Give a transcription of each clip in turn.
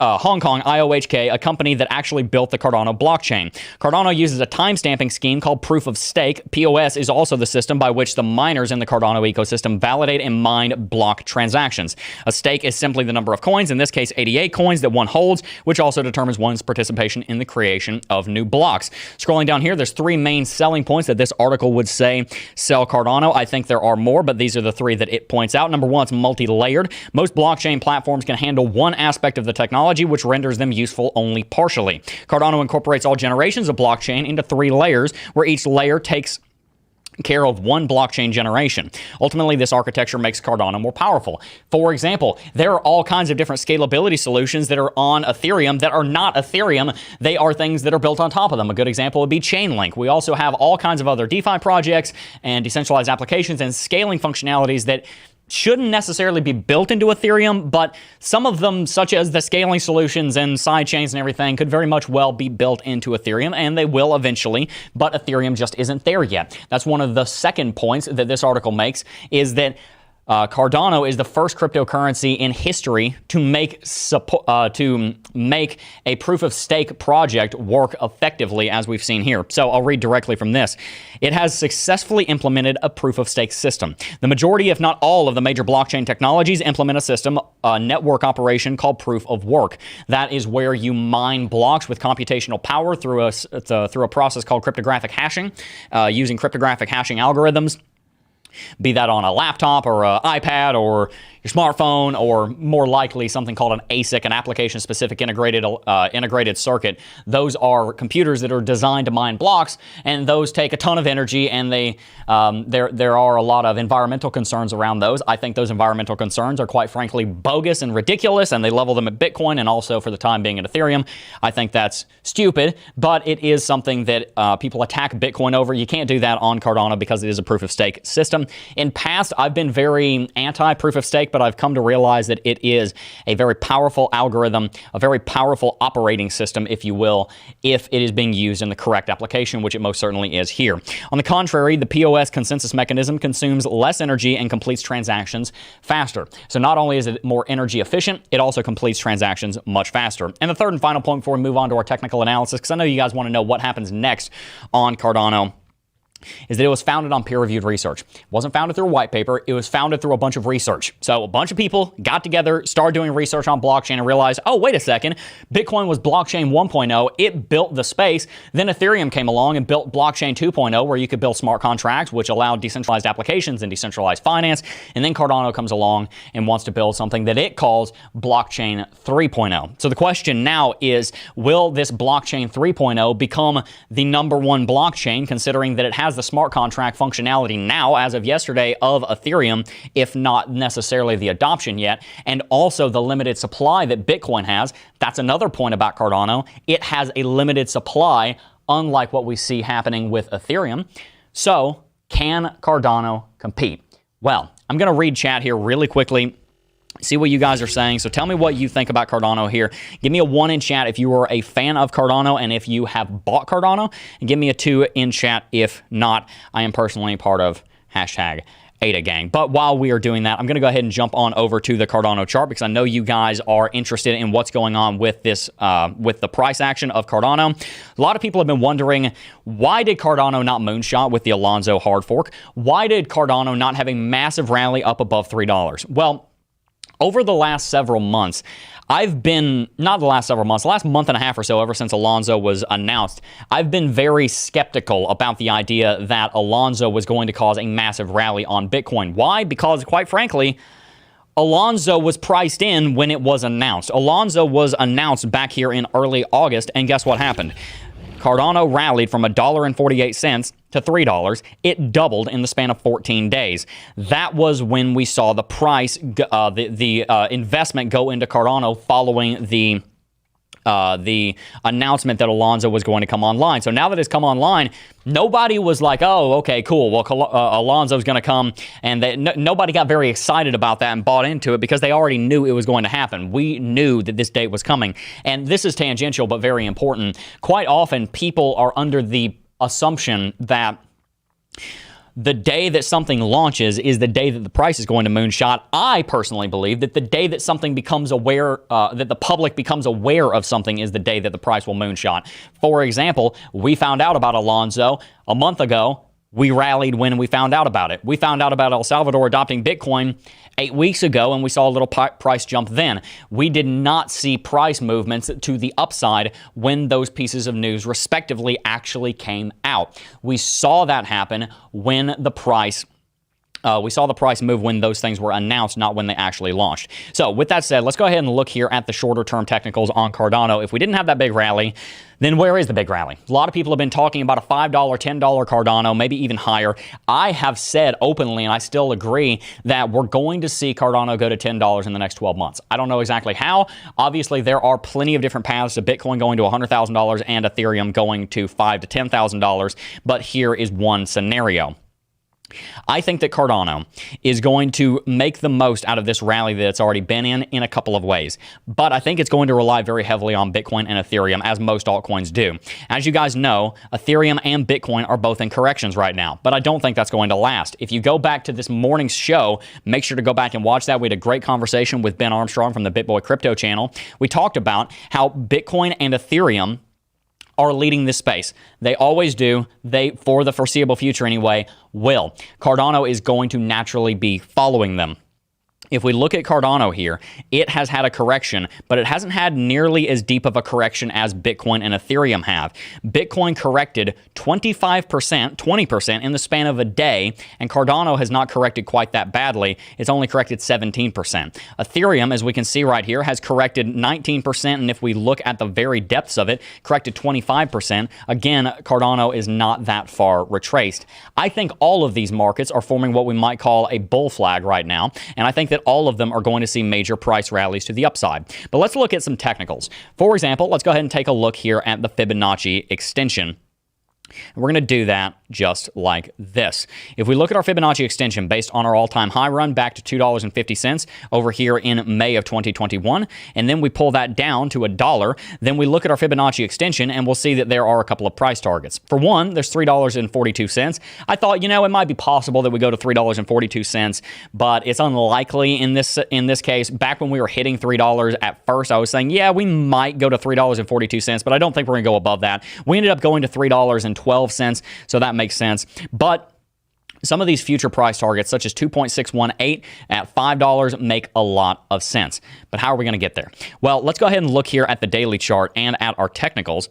Hong Kong, IOHK, a company that actually built the Cardano blockchain. Cardano uses a timestamping scheme called proof of stake. POS is also the system by which the miners in the Cardano ecosystem validate and mine block transactions. A stake is simply the number of coins, in this case 88 coins that one holds, which also determines one's participation in the creation of new blocks. Scrolling down here, there's 3 main selling points that this article would say sell Cardano. I think there are more, but these are the 3 that it points out. Number 1, it's multi-layered. Most blockchain platforms can handle one aspect of the technology, which renders them useful only partially. Cardano incorporates all generations of blockchain into 3 layers, where each layer takes care of one blockchain generation. Ultimately, this architecture makes Cardano more powerful. For example, there are all kinds of different scalability solutions that are on Ethereum that are not Ethereum. They are things that are built on top of them. A good example would be Chainlink. We also have all kinds of other DeFi projects and decentralized applications and scaling functionalities that shouldn't necessarily be built into Ethereum, but some of them, such as the scaling solutions and sidechains and everything, could very much well be built into Ethereum, and they will eventually, but Ethereum just isn't there yet. That's one of the second points that this article makes, is that Cardano is the first cryptocurrency in history to make a proof of stake project work effectively, as we've seen here. So I'll read directly from this. It has successfully implemented a proof of stake system. The majority, if not all, of the major blockchain technologies implement a system, a network operation called proof of work. That is where you mine blocks with computational power through a process called cryptographic hashing, using cryptographic hashing algorithms. Be that on a laptop or an iPad or your smartphone, or more likely something called an ASIC, an application-specific integrated circuit. Those are computers that are designed to mine blocks, and those take a ton of energy, and there are a lot of environmental concerns around those. I think those environmental concerns are quite frankly bogus and ridiculous, and they level them at Bitcoin and also for the time being at Ethereum. I think that's stupid, but it is something that people attack Bitcoin over. You can't do that on Cardano because it is a proof-of-stake system. In past, I've been very anti-proof-of-stake, but I've come to realize that it is a very powerful algorithm, a very powerful operating system, if you will, if it is being used in the correct application, which it most certainly is here. On the contrary, the POS consensus mechanism consumes less energy and completes transactions faster. So not only is it more energy efficient, it also completes transactions much faster. And the third and final point before we move on to our technical analysis, because I know you guys want to know what happens next on Cardano, is that it was founded on peer-reviewed research. It wasn't founded through a white paper. It was founded through a bunch of research. So a bunch of people got together, started doing research on blockchain, and realized, oh, wait a second, Bitcoin was blockchain 1.0. It built the space. Then Ethereum came along and built blockchain 2.0, where you could build smart contracts, which allowed decentralized applications and decentralized finance. And then Cardano comes along and wants to build something that it calls blockchain 3.0. So the question now is, will this blockchain 3.0 become the #1 blockchain, considering that it has the smart contract functionality now, as of yesterday, of Ethereum, if not necessarily the adoption yet, and also the limited supply that Bitcoin has? That's another point about Cardano. It has a limited supply, unlike what we see happening with Ethereum. So, can Cardano compete? Well, I'm going to read chat here really quickly, see what you guys are saying. So tell me what you think about Cardano here. Give me a 1 in chat if you are a fan of Cardano and if you have bought Cardano. And give me a 2 in chat if not. I am personally part of #AdaGang. But while we are doing that, I'm going to go ahead and jump on over to the Cardano chart, because I know you guys are interested in what's going on with this, with the price action of Cardano. A lot of people have been wondering, why did Cardano not moonshot with the Alonzo hard fork? Why did Cardano not have a massive rally up above $3? Well, over the last several months, not the last several months, the last month and a half or so, ever since Alonzo was announced, I've been very skeptical about the idea that Alonzo was going to cause a massive rally on Bitcoin. Why? Because, quite frankly, Alonzo was priced in when it was announced. Alonzo was announced back here in early August, and guess what happened? Cardano rallied from $1.48 to $3. It doubled in the span of 14 days. That was when we saw the price, the investment go into Cardano following the announcement that Alonzo was going to come online. So now that it's come online, nobody was like, oh, okay, cool. Well, Alonzo's going to come. And nobody got very excited about that and bought into it, because they already knew it was going to happen. We knew that this date was coming. And this is tangential, but very important. Quite often, people are under the assumption that the day that something launches is the day that the price is going to moonshot. I personally believe that the day that something becomes aware, that the public becomes aware of something is the day that the price will moonshot. For example, we found out about Alonzo a month ago. We rallied when we found out about it. We found out about El Salvador adopting Bitcoin 8 weeks ago, and we saw a little price jump then. We did not see price movements to the upside when those pieces of news, respectively, actually came out. We saw that happen when the price we saw the price move when those things were announced, not when they actually launched. So with that said, let's go ahead and look here at the shorter term technicals on Cardano. If we didn't have that big rally, then where is the big rally? A lot of people have been talking about a $5, $10 Cardano, maybe even higher. I have said openly, and I still agree, that we're going to see Cardano go to $10 in the next 12 months. I don't know exactly how. Obviously, there are plenty of different paths to Bitcoin going to $100,000 and Ethereum going to $5,000 to $10,000, but here is one scenario. I think that Cardano is going to make the most out of this rally that it's already been in a couple of ways. But I think it's going to rely very heavily on Bitcoin and Ethereum, as most altcoins do. As you guys know, Ethereum and Bitcoin are both in corrections right now, but I don't think that's going to last. If you go back to this morning's show, make sure to go back and watch that. We had a great conversation with Ben Armstrong from the BitBoy Crypto channel. We talked about how Bitcoin and Ethereum are leading this space. They always do. They, for the foreseeable future anyway, will. Cardano is going to naturally be following them. If we look at Cardano here, it has had a correction, but it hasn't had nearly as deep of a correction as Bitcoin and Ethereum have. Bitcoin corrected 25%, 20% in the span of a day, and Cardano has not corrected quite that badly. It's only corrected 17%. Ethereum, as we can see right here, has corrected 19%, and if we look at the very depths of it, corrected 25%. Again, Cardano is not that far retraced. I think all of these markets are forming what we might call a bull flag right now, and I think that all of them are going to see major price rallies to the upside. But let's look at some technicals. For example, let's go ahead and take a look here at the Fibonacci extension. And we're going to do that just like this. If we look at our Fibonacci extension based on our all-time high run back to $2.50 over here in May of 2021, and then we pull that down to $1, then we look at our Fibonacci extension and we'll see that there are a couple of price targets. For one, there's $3.42. I thought, you know, it might be possible that we go to $3.42, but it's unlikely in this case. Back when we were hitting $3 at first, I was saying, yeah, we might go to $3.42, but I don't think we're going to go above that. We ended up going to $3.12, so that makes sense. But some of these future price targets, such as 2.618 at $5, make a lot of sense. But how are we going to get there? Well, let's go ahead and look here at the daily chart and at our technicals,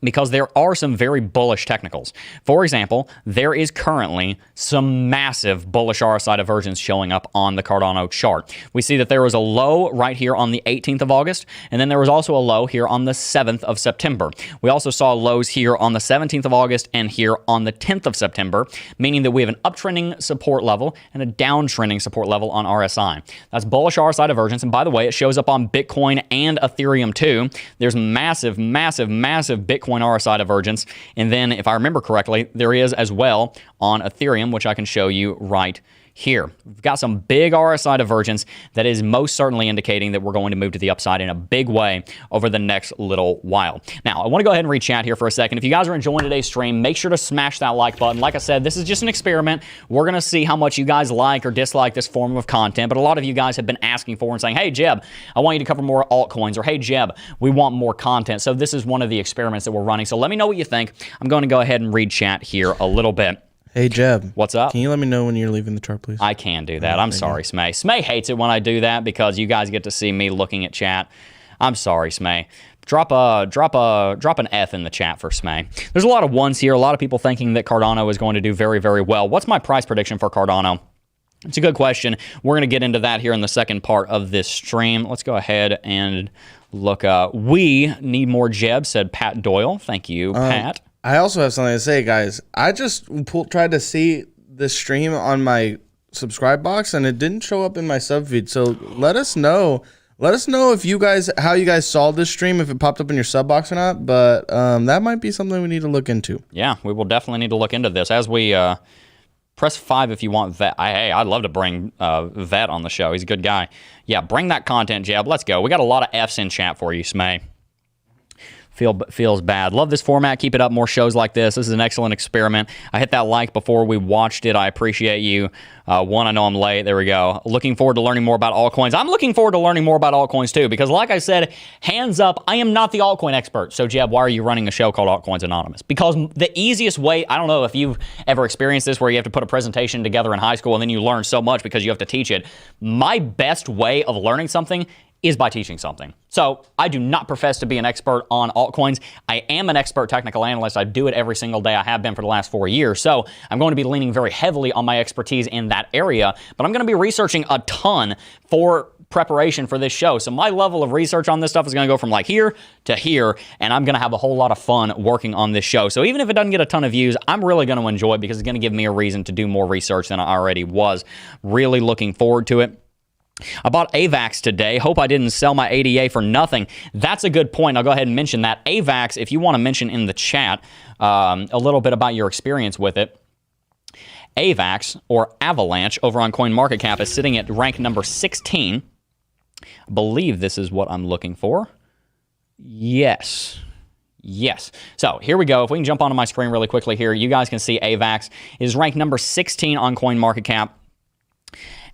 because there are some very bullish technicals. For example, there is currently some massive bullish RSI divergence showing up on the Cardano chart. We see that there was a low right here on the 18th of August, and then there was also a low here on the 7th of September. We also saw lows here on the 17th of August and here on the 10th of September, meaning that we have an uptrending support level and a downtrending support level on RSI. That's bullish RSI divergence, and by the way, it shows up on Bitcoin and Ethereum too. There's massive, massive, massive Bitcoin RSI divergence, and then if I remember correctly, there is as well on Ethereum, which I can show you right here. We've got some big RSI divergence that is most certainly indicating that we're going to move to the upside in a big way over the next little while. Now, I want to go ahead and re-chat here for a second. If you guys are enjoying today's stream, make sure to smash that like button. Like I said, this is just an experiment. We're going to see how much you guys like or dislike this form of content, but a lot of you guys have been asking for and saying, hey, Jeb, I want you to cover more altcoins, or hey, Jeb, we want more content. So this is one of the experiments that we're running. So let me know what you think. I'm going to go ahead and read chat here a little bit. Hey, Jeb. What's up? Can you let me know when you're leaving the chart, please? I can do that. I'm sorry, Smay. Smay hates it when I do that because you guys get to see me looking at chat. I'm sorry, Smay. Drop an F in the chat for Smay. There's a lot of ones here. A lot of people thinking that Cardano is going to do very, very well. What's my price prediction for Cardano? It's a good question. We're going to get into that here in the second part of this stream. Let's go ahead and look. We need more Jeb, said Pat Doyle. Thank you, Pat. I also have something to say, guys. I just tried to see the stream on my subscribe box, and it didn't show up in my sub feed. So let us know. Let us know if you guys, how you guys saw this stream, if it popped up in your sub box or not. But that might be something we need to look into. Yeah, we will definitely need to look into this. As we press 5 if you want Vet. Hey, I'd love to bring Vet on the show. He's a good guy. Yeah, bring that content, Jeb. Let's go. We got a lot of Fs in chat for you, Smay. Feels bad. Love this format. Keep it up. More shows like this. This is an excellent experiment. I hit that like before we watched it. I appreciate you. One, I know I'm late. There we go. Looking forward to learning more about altcoins. I'm looking forward to learning more about altcoins too, because like I said, hands up, I am not the altcoin expert. So Jeb, why are you running a show called Altcoins Anonymous? Because the easiest way, I don't know if you've ever experienced this where you have to put a presentation together in high school and then you learn so much because you have to teach it. My best way of learning something is by teaching something. So I do not profess to be an expert on altcoins. I am an expert technical analyst. I do it every single day. I have been for the last 4 years. So I'm going to be leaning very heavily on my expertise in that area, but I'm going to be researching a ton for preparation for this show. So my level of research on this stuff is going to go from like here to here, and I'm going to have a whole lot of fun working on this show. So even if it doesn't get a ton of views, I'm really going to enjoy it because it's going to give me a reason to do more research than I already was. Really looking forward to it. I bought AVAX today. Hope I didn't sell my ADA for nothing. That's a good point. I'll go ahead and mention that. AVAX, if you want to mention in the chat a little bit about your experience with it, AVAX, or Avalanche, over on CoinMarketCap is sitting at rank number 16. I believe this is what I'm looking for. Yes. Yes. So here we go. If we can jump onto my screen really quickly here, you guys can see AVAX is ranked number 16 on CoinMarketCap.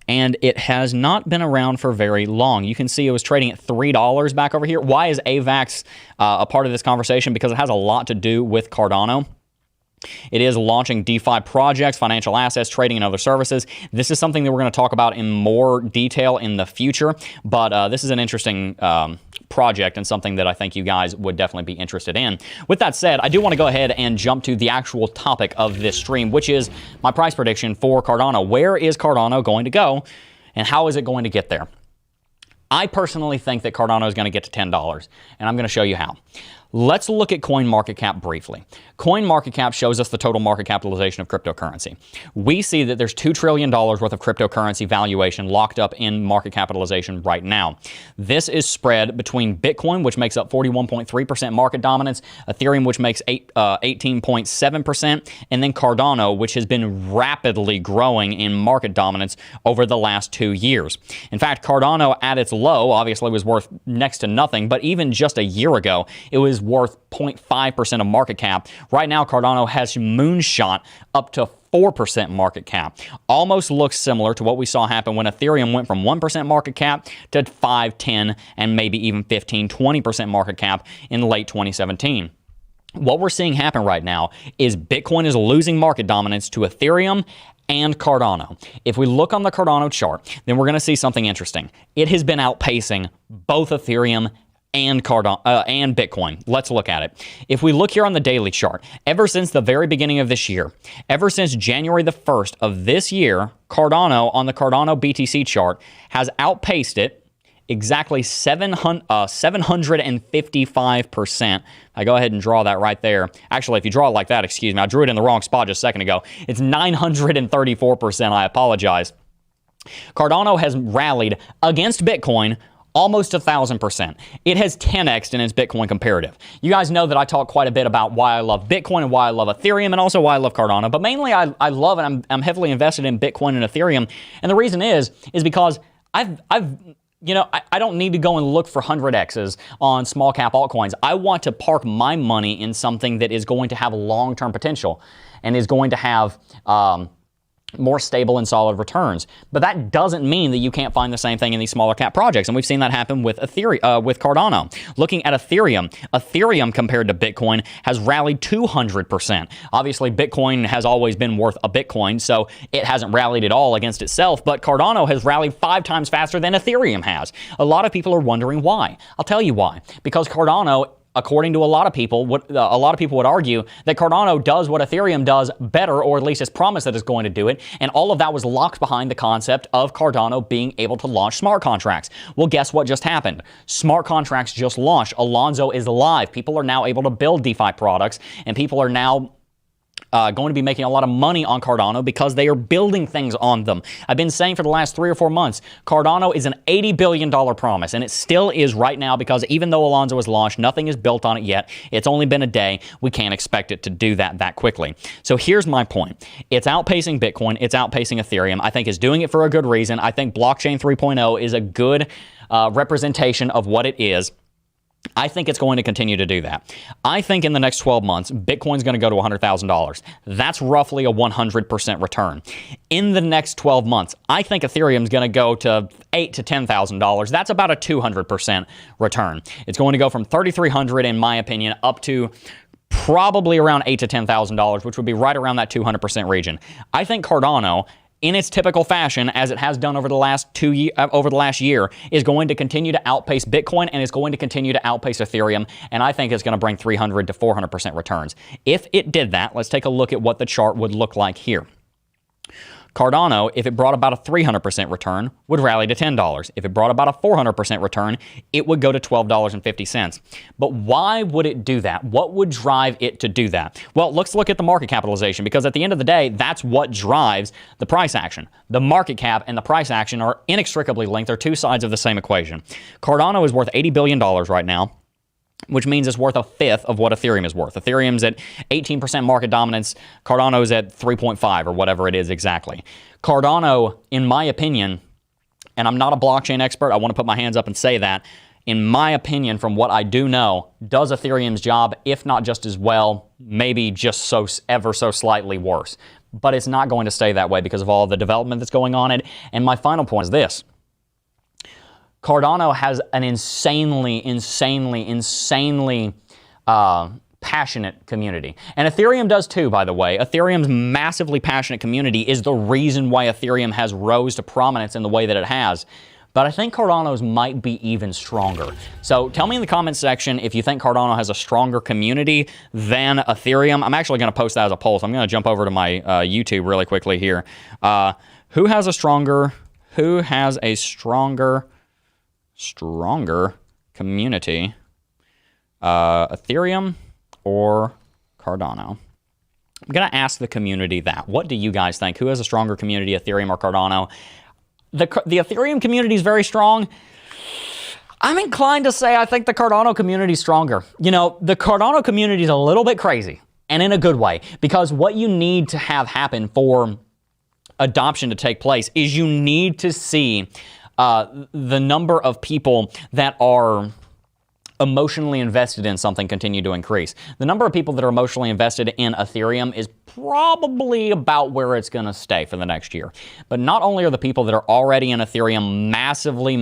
And it has not been around for very long. You can see it was trading at $3 back over here. Why is AVAX a part of this conversation? Because it has a lot to do with Cardano. It is launching DeFi projects, financial assets, trading, and other services. This is something that we're going to talk about in more detail in the future, but this is an interesting project and something that I think you guys would definitely be interested in. With that said, I do want to go ahead and jump to the actual topic of this stream, which is my price prediction for Cardano. Where is Cardano going to go, and how is it going to get there? I personally think that Cardano is going to get to $10, and I'm going to show you how. Let's look at CoinMarketCap briefly. CoinMarketCap shows us the total market capitalization of cryptocurrency. We see that there's $2 trillion worth of cryptocurrency valuation locked up in market capitalization right now. This is spread between Bitcoin, which makes up 41.3% market dominance, Ethereum, which makes 18.7%, and then Cardano, which has been rapidly growing in market dominance over the last 2 years. In fact, Cardano at its low obviously was worth next to nothing, but even just a year ago, it was worth 0.5% of market cap. Right now, Cardano has moonshot up to 4% market cap. Almost looks similar to what we saw happen when Ethereum went from 1% market cap to 5, 10, and maybe even 15, 20% market cap in late 2017. What we're seeing happen right now is Bitcoin is losing market dominance to Ethereum and Cardano. If we look on the Cardano chart, then we're going to see something interesting. It has been outpacing both Ethereum and Cardano and Bitcoin. Let's look at it. If we look here on the daily chart, ever since the very beginning of this year, ever since January the 1st of this year, Cardano on the Cardano BTC chart has outpaced it exactly 755%. I go ahead and draw that right there. Actually, if you draw it like that, excuse me, I drew it in the wrong spot just a second ago. It's 934%. I apologize. Cardano has rallied against Bitcoin almost 1,000%. It has 10x'd in its Bitcoin comparative. You guys know that I talk quite a bit about why I love Bitcoin and why I love Ethereum and also why I love Cardano, but mainly I love and I'm heavily invested in Bitcoin and Ethereum. And the reason is because I don't need to go and look for 100x's on small cap altcoins. I want to park my money in something that is going to have long-term potential and is going to have more stable and solid returns. But that doesn't mean that you can't find the same thing in these smaller cap projects. And we've seen that happen with Ethereum, with Cardano. Looking at Ethereum compared to Bitcoin has rallied 200%. Obviously, Bitcoin has always been worth a Bitcoin, so it hasn't rallied at all against itself, but Cardano has rallied 5 times faster than Ethereum has. A lot of people are wondering why. I'll tell you why. Because Cardano, according to a lot of people would argue that Cardano does what Ethereum does better, or at least it's promised that it's going to do it, and all of that was locked behind the concept of Cardano being able to launch smart contracts. Well, guess what just happened? Smart contracts just launched. Alonzo is live. People are now able to build DeFi products, and people are now going to be making a lot of money on Cardano because they are building things on them. I've been saying for the last 3 or 4 months, Cardano is an $80 billion promise, and it still is right now because even though Alonzo was launched, nothing is built on it yet. It's only been a day. We can't expect it to do that quickly. So here's my point. It's outpacing Bitcoin. It's outpacing Ethereum. I think it's doing it for a good reason. I think blockchain 3.0 is a good representation of what it is. I think it's going to continue to do that. I think in the next 12 months, Bitcoin's going to go to $100,000. That's roughly a 100% return. In the next 12 months, I think Ethereum's going to go to $8,000 to $10,000. That's about a 200% return. It's going to go from 3,300, in my opinion, up to probably around $8,000 to $10,000, which would be right around that 200% region. I think Cardano, in its typical fashion, as it has done over the last year, is going to continue to outpace Bitcoin and is going to continue to outpace Ethereum, and I think it's going to bring 300 to 400% returns. If it did that, let's take a look at what the chart would look like here. Cardano, if it brought about a 300% return, would rally to $10. If it brought about a 400% return, it would go to $12.50. But why would it do that? What would drive it to do that? Well, let's look at the market capitalization, because at the end of the day, that's what drives the price action. The market cap and the price action are inextricably linked. They're two sides of the same equation. Cardano is worth $80 billion right now, which means it's worth a fifth of what Ethereum is worth. Ethereum's at 18% market dominance. Cardano's at 3.5 or whatever it is exactly. Cardano, in my opinion, and I'm not a blockchain expert, I want to put my hands up and say that, in my opinion, from what I do know, does Ethereum's job, if not just as well, maybe just ever so slightly worse. But it's not going to stay that way because of all the development that's going on. And my final point is this. Cardano has an insanely passionate community. And Ethereum does too, by the way. Ethereum's massively passionate community is the reason why Ethereum has rose to prominence in the way that it has. But I think Cardano's might be even stronger. So tell me in the comments section if you think Cardano has a stronger community than Ethereum. I'm actually going to post that as a poll. So I'm going to jump over to my YouTube really quickly here. Who has a stronger community, Ethereum or Cardano? I'm going to ask the community that. What do you guys think? Who has a stronger community, Ethereum or Cardano? The Ethereum community is very strong. I'm inclined to say I think the Cardano community is stronger. You know, the Cardano community is a little bit crazy, and in a good way, because what you need to have happen for adoption to take place is you need to see the number of people that are emotionally invested in something continue to increase. The number of people that are emotionally invested in Ethereum is probably about where it's going to stay for the next year. But not only are the people that are already in Ethereum massively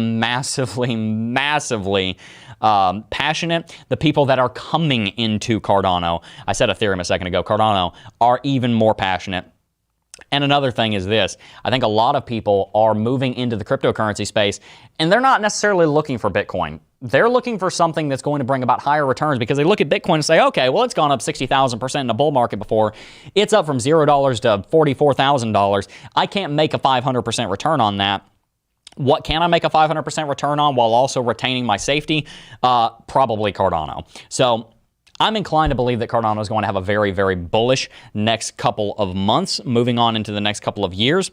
passionate, the people that are coming into Cardano, I said Ethereum a second ago, Cardano, are even more passionate. And another thing is this. I think a lot of people are moving into the cryptocurrency space, and they're not necessarily looking for Bitcoin. They're looking for something that's going to bring about higher returns because they look at Bitcoin and say, okay, well, it's gone up 60,000% in a bull market before. It's up from $0 to $44,000. I can't make a 500% return on that. What can I make a 500% return on while also retaining my safety? Probably Cardano. So I'm inclined to believe that Cardano is going to have a very, very bullish next couple of months, moving on into the next couple of years.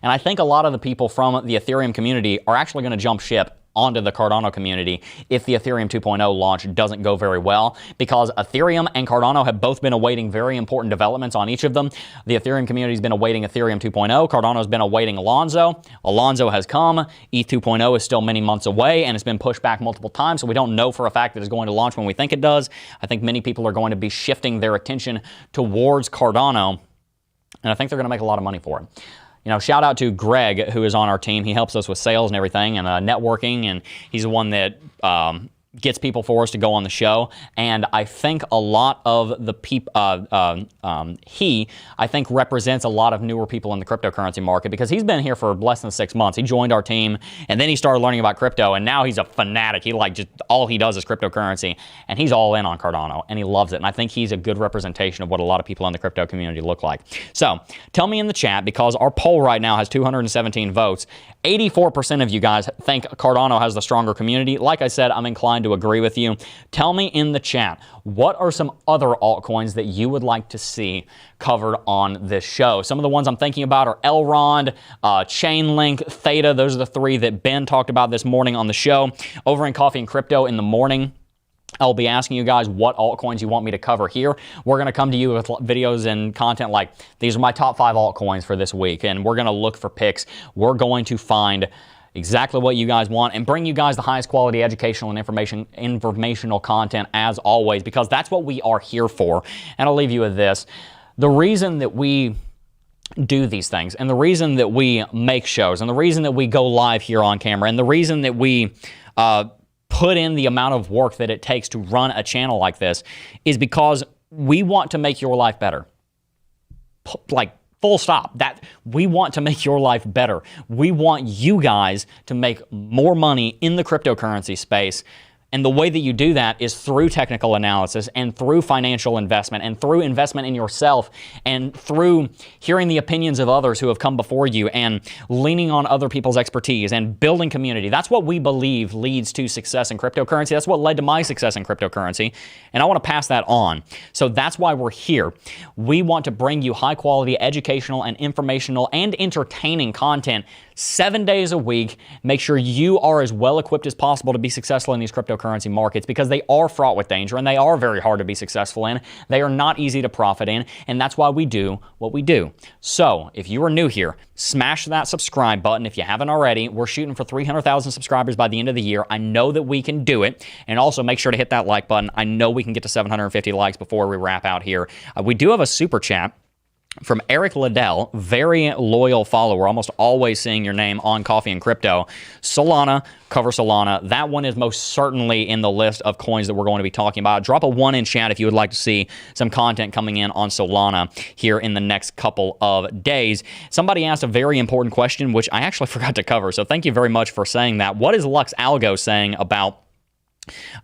And I think a lot of the people from the Ethereum community are actually going to jump ship onto the Cardano community if the Ethereum 2.0 launch doesn't go very well, because Ethereum and Cardano have both been awaiting very important developments on each of them. The Ethereum community has been awaiting Ethereum 2.0. Cardano's been awaiting Alonzo. Alonzo has come. ETH 2.0 is still many months away, and it's been pushed back multiple times, so we don't know for a fact that it's going to launch when we think it does. I think many people are going to be shifting their attention towards Cardano, and I think they're going to make a lot of money for it. You know, shout out to Greg, who is on our team. He helps us with sales and everything and networking, and he's the one that gets people for us to go on the show. And I think a lot of the people, I think represents a lot of newer people in the cryptocurrency market, because he's been here for less than 6 months. He joined our team, and then he started learning about crypto, and now he's a fanatic. He just all he does is cryptocurrency, and he's all in on Cardano, and he loves it. And I think he's a good representation of what a lot of people in the crypto community look like. So tell me in the chat, because our poll right now has 217 votes. 84% of you guys think Cardano has the stronger community. Like I said, I'm inclined to agree with you. Tell me in the chat, what are some other altcoins that you would like to see covered on this show? Some of the ones I'm thinking about are Elrond, Chainlink, Theta. Those are the three that Ben talked about this morning on the show. Over in Coffee and Crypto in the morning, I'll be asking you guys what altcoins you want me to cover here. We're going to come to you with videos and content like, these are my top 5 altcoins for this week, and we're going to look for picks. We're going to find exactly what you guys want, and bring you guys the highest quality educational and informational content as always, because that's what we are here for. And I'll leave you with this. The reason that we do these things, and the reason that we make shows, and the reason that we go live here on camera, and the reason that we put in the amount of work that it takes to run a channel like this is because we want to make your life better. Like, full stop. That we want to make your life better. We want you guys to make more money in the cryptocurrency space. And the way that you do that is through technical analysis and through financial investment and through investment in yourself and through hearing the opinions of others who have come before you and leaning on other people's expertise and building community. That's what we believe leads to success in cryptocurrency. That's what led to my success in cryptocurrency. And I want to pass that on. So that's why we're here. We want to bring you high quality educational and informational and entertaining content 7 days a week. Make sure you are as well equipped as possible to be successful in these cryptocurrency markets, because they are fraught with danger and they are very hard to be successful in. They are not easy to profit in, and that's why we do what we do. So if you are new here, smash that subscribe button if you haven't already. We're shooting for 300,000 subscribers by the end of the year. I know that we can do it. And also make sure to hit that like button. I know we can get to 750 likes before we wrap out here. We do have a super chat from Eric Liddell, very loyal follower, almost always seeing your name on Coffee and Crypto. Solana, cover Solana. That one is most certainly in the list of coins that we're going to be talking about. Drop a 1 in chat if you would like to see some content coming in on Solana here in the next couple of days. Somebody asked a very important question, which I actually forgot to cover, so thank you very much for saying that. What is Lux Algo saying about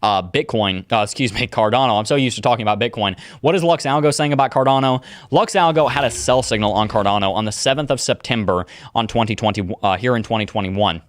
Cardano? I'm so used to talking about Bitcoin. What is Lux Algo saying about Cardano? Lux Algo had a sell signal on Cardano on the 7th of September on 2020, here in 2021.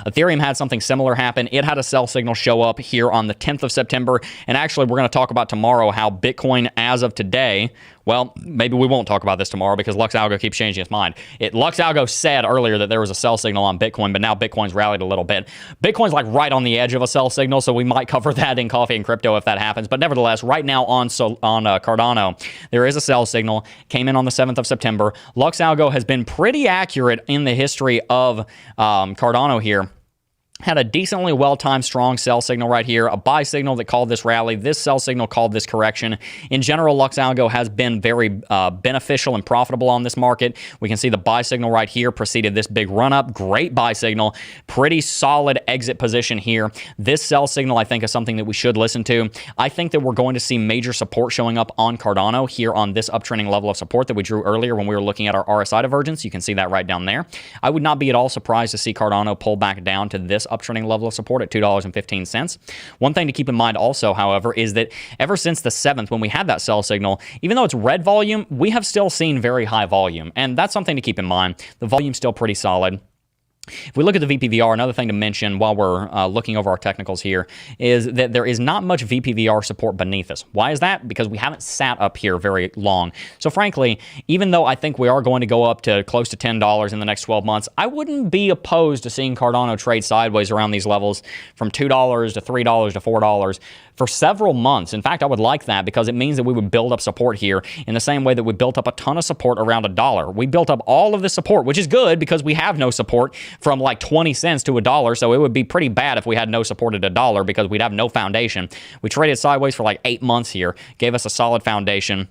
Ethereum had something similar happen. It had a sell signal show up here on the 10th of September. And actually, we're going to talk about tomorrow how Bitcoin, as of today, well, maybe we won't talk about this tomorrow because Lux Algo keeps changing its mind. Lux Algo said earlier that there was a sell signal on Bitcoin, but now Bitcoin's rallied a little bit. Bitcoin's like right on the edge of a sell signal, so we might cover that in Coffee and Crypto if that happens. But nevertheless, right now on Cardano, there is a sell signal. Came in on the 7th of September. Lux Algo has been pretty accurate in the history of Cardano here. Had a decently well-timed strong sell signal right here, a buy signal that called this rally, this sell signal called this correction. In general, Lux Algo has been very beneficial and profitable on this market. We can see the buy signal right here preceded this big run-up. Great buy signal, pretty solid exit position here. This sell signal, I think, is something that we should listen to. I think that we're going to see major support showing up on Cardano here on this uptrending level of support that we drew earlier when we were looking at our RSI divergence. You can see that right down there. I would not be at all surprised to see Cardano pull back down to this uptrending level of support at $2.15. One thing to keep in mind also, however, is that ever since the 7th, when we had that sell signal, even though it's red volume, we have still seen very high volume. And that's something to keep in mind. The volume's still pretty solid. If we look at the VPVR, another thing to mention while we're looking over our technicals here is that there is not much VPVR support beneath us. Why is that? Because we haven't sat up here very long. So frankly, even though I think we are going to go up to close to $10 in the next 12 months, I wouldn't be opposed to seeing Cardano trade sideways around these levels from $2 to $3 to $4 for several months. In fact, I would like that because it means that we would build up support here in the same way that we built up a ton of support around $1. We built up all of the support, which is good because we have no support from like 20 cents to $1. So it would be pretty bad if we had no support at $1 because we'd have no foundation. We traded sideways for like 8 months here, gave us a solid foundation.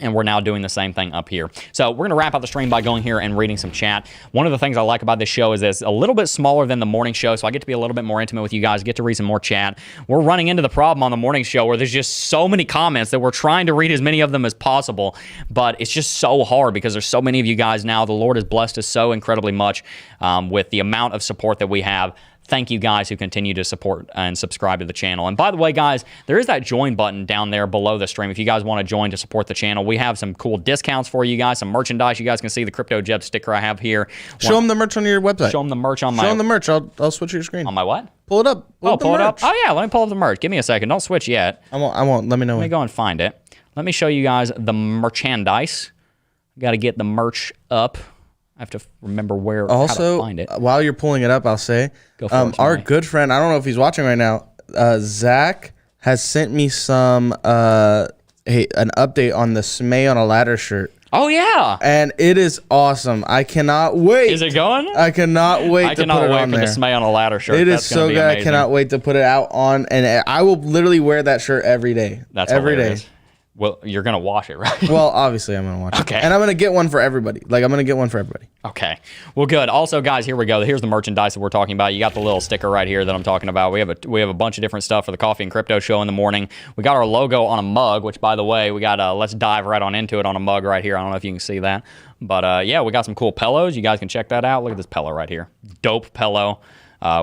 And we're now doing the same thing up here. So we're going to wrap up the stream by going here and reading some chat. One of the things I like about this show is it's a little bit smaller than the morning show, so I get to be a little bit more intimate with you guys, get to read some more chat. We're running into the problem on the morning show where there's just so many comments that we're trying to read as many of them as possible, but it's just so hard because there's so many of you guys now. The Lord has blessed us so incredibly much with the amount of support that we have. Thank you guys who continue to support and subscribe to the channel. And by the way, guys, there is that join button down there below the stream. If you guys want to join to support the channel, we have some cool discounts for you guys, some merchandise. You guys can see the Crypto Jeb sticker I have here. Show them the merch on your website. Show them the merch on my... Show them the merch. I'll switch your screen. On my what? Pull it up. Pull it up. Oh, yeah. Let me pull up the merch. Give me a second. Don't switch yet. I won't. Let me know. Let me go and find it. Let me show you guys the merchandise. Got to get the merch up. I have to remember how to find it. While you're pulling it up, I'll say, our good friend, I don't know if he's watching right now, Zach has sent me some an update on the Smay on a Ladder shirt. Oh, yeah. And it is awesome. I cannot wait. Is it going? I cannot wait I to cannot put it wait on for there. the Smay on a ladder shirt. It is That's gonna so be good. amazing. I cannot wait to put it out on, and I will literally wear that shirt every day. That's every day. hilarious. Well, you're going to wash it, right? Well, obviously I'm gonna watch Okay. it, and I'm gonna get one for everybody. Like I'm gonna get one for everybody. Okay. Well, good. Also, guys, here we go. Here's the merchandise that we're talking about. You got the little sticker right here that I'm talking about. We have a bunch of different stuff for the Coffee and Crypto show in the morning. We got our logo on a mug, which, by the way, we got let's dive right on into it on a mug right here. I don't know if you can see that, but yeah, we got some cool pillows. You guys can check that out. Look at this pillow right here. Dope pillow.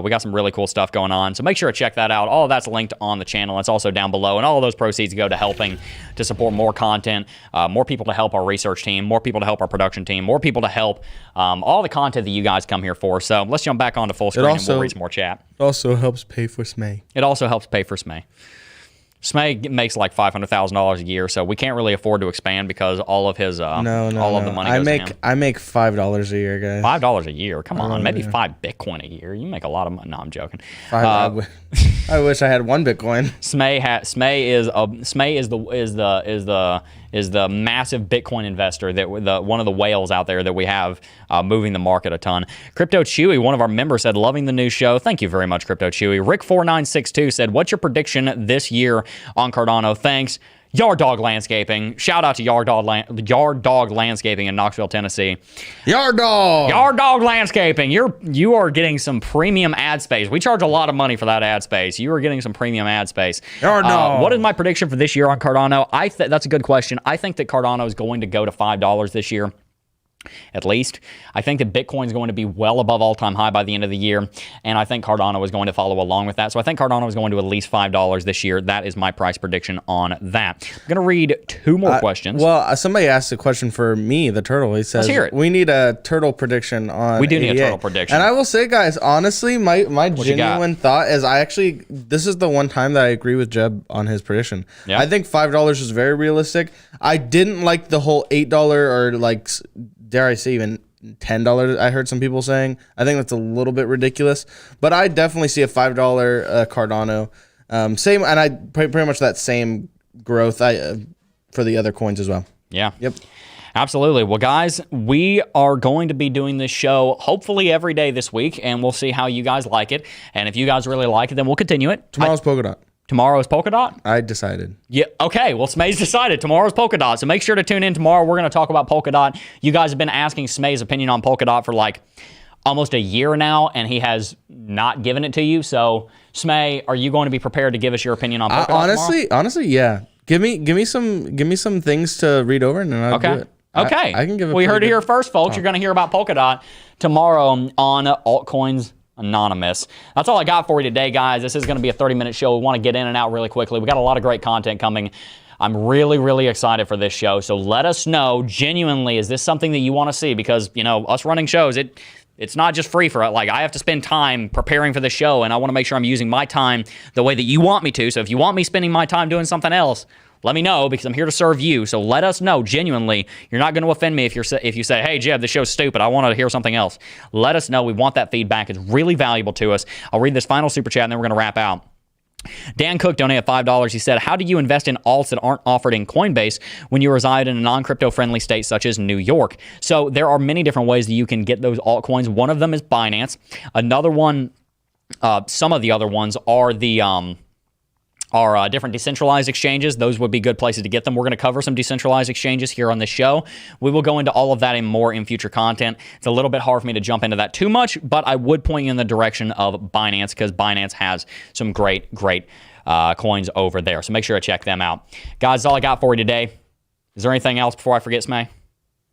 We got some really cool stuff going on, so make sure to check that out. All of that's linked on the channel. It's also down below, and all of those proceeds go to helping to support more content, more people to help our research team, more people to help our production team, more people to help all the content that you guys come here for. So let's jump back onto full screen and we'll read some more chat. It also helps pay for Smay. It also helps pay for Smay. Smay makes like $500,000 a year, so we can't really afford to expand because all of his of the money goes to him. I make $5 a year, guys. $5 a year? Come on, maybe 5 Bitcoin a year. You make a lot of money. No, I'm joking. I wish I had 1 Bitcoin. Smay is the massive Bitcoin investor that one of the whales out there that we have moving the market a ton. Crypto Chewy, one of our members, said loving the new show. Thank you very much, Crypto Chewy. Rick4962 said, what's your prediction this year on Cardano? Thanks. Yard Dog Landscaping. Shout out to Yard Dog Landscaping in Knoxville, Tennessee. Yard Dog Landscaping. You are getting some premium ad space. We charge a lot of money for that ad space. You are getting some premium ad space. Yard Dog. What is my prediction for this year on Cardano? That's a good question. I think that Cardano is going to go to $5 this year. At least. I think that Bitcoin is going to be well above all-time high by the end of the year, and I think Cardano is going to follow along with that. So I think Cardano is going to at least $5 this year. That is my price prediction on that. I'm going to read 2 more questions. Well, somebody asked a question for me, the turtle. He says, Let's hear it. We need a turtle prediction on We do need a 88. turtle prediction. And I will say, guys, honestly, my genuine thought is this is the one time that I agree with Jeb on his prediction. Yeah. I think $5 is very realistic. I didn't like the whole $8 or like, dare I say even $10 I heard some people saying. I think that's a little bit ridiculous, but I definitely see a $5 Cardano. Same, and I pretty much that same growth for the other coins as well. Yeah. Yep. Absolutely. Well, guys, we are going to be doing this show hopefully every day this week, and we'll see how you guys like it. And if you guys really like it, then we'll continue it. Tomorrow's Polkadot. Tomorrow is Polkadot? I decided. Yeah. Okay. Well, Smay's decided. Tomorrow's Polkadot. So make sure to tune in tomorrow. We're going to talk about Polkadot. You guys have been asking Smay's opinion on Polkadot for like almost a year now, and he has not given it to you. So, Smay, are you going to be prepared to give us your opinion on Polkadot Honestly, yeah. Give me some things to read over, and then I'll do it. Okay. I can give it. We heard it here first, folks. You're going to hear about Polkadot tomorrow on Altcoins Anonymous. That's all I got for you today, guys. This is going to be a 30-minute show. We want to get in and out really quickly. We got a lot of great content coming. I'm really, really excited for this show. So let us know, genuinely, is this something that you want to see? Because, you know, us running shows, it's not just free for it. Like, I have to spend time preparing for the show, and I want to make sure I'm using my time the way that you want me to. So if you want me spending my time doing something else, let me know, because I'm here to serve you. So let us know, genuinely. You're not going to offend me if you say, hey, Jeb, this show's stupid. I want to hear something else. Let us know. We want that feedback. It's really valuable to us. I'll read this final super chat, and then we're going to wrap out. Dan Cook donated $5. He said, how do you invest in alts that aren't offered in Coinbase when you reside in a non-crypto friendly state such as New York? So there are many different ways that you can get those altcoins. One of them is Binance. Another one, some of the other ones are the different decentralized exchanges. Those would be good places to get them. We're going to cover some decentralized exchanges here on this show. We will go into all of that and more in future content. It's a little bit hard for me to jump into that too much, but I would point you in the direction of Binance, because Binance has some great coins over there. So make sure to check them out. Guys, that's all I got for you today. Is there anything else before I forget, Smay?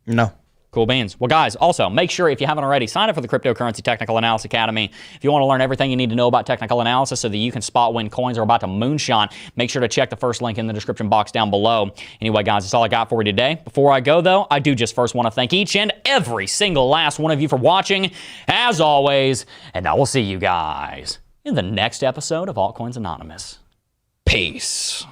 No. Cool beans. Well, guys, also, make sure, if you haven't already, sign up for the Cryptocurrency Technical Analysis Academy. If you want to learn everything you need to know about technical analysis so that you can spot when coins are about to moonshot, make sure to check the first link in the description box down below. Anyway, guys, that's all I got for you today. Before I go, though, I do just first want to thank each and every single last one of you for watching, as always, and I will see you guys in the next episode of Altcoins Anonymous. Peace.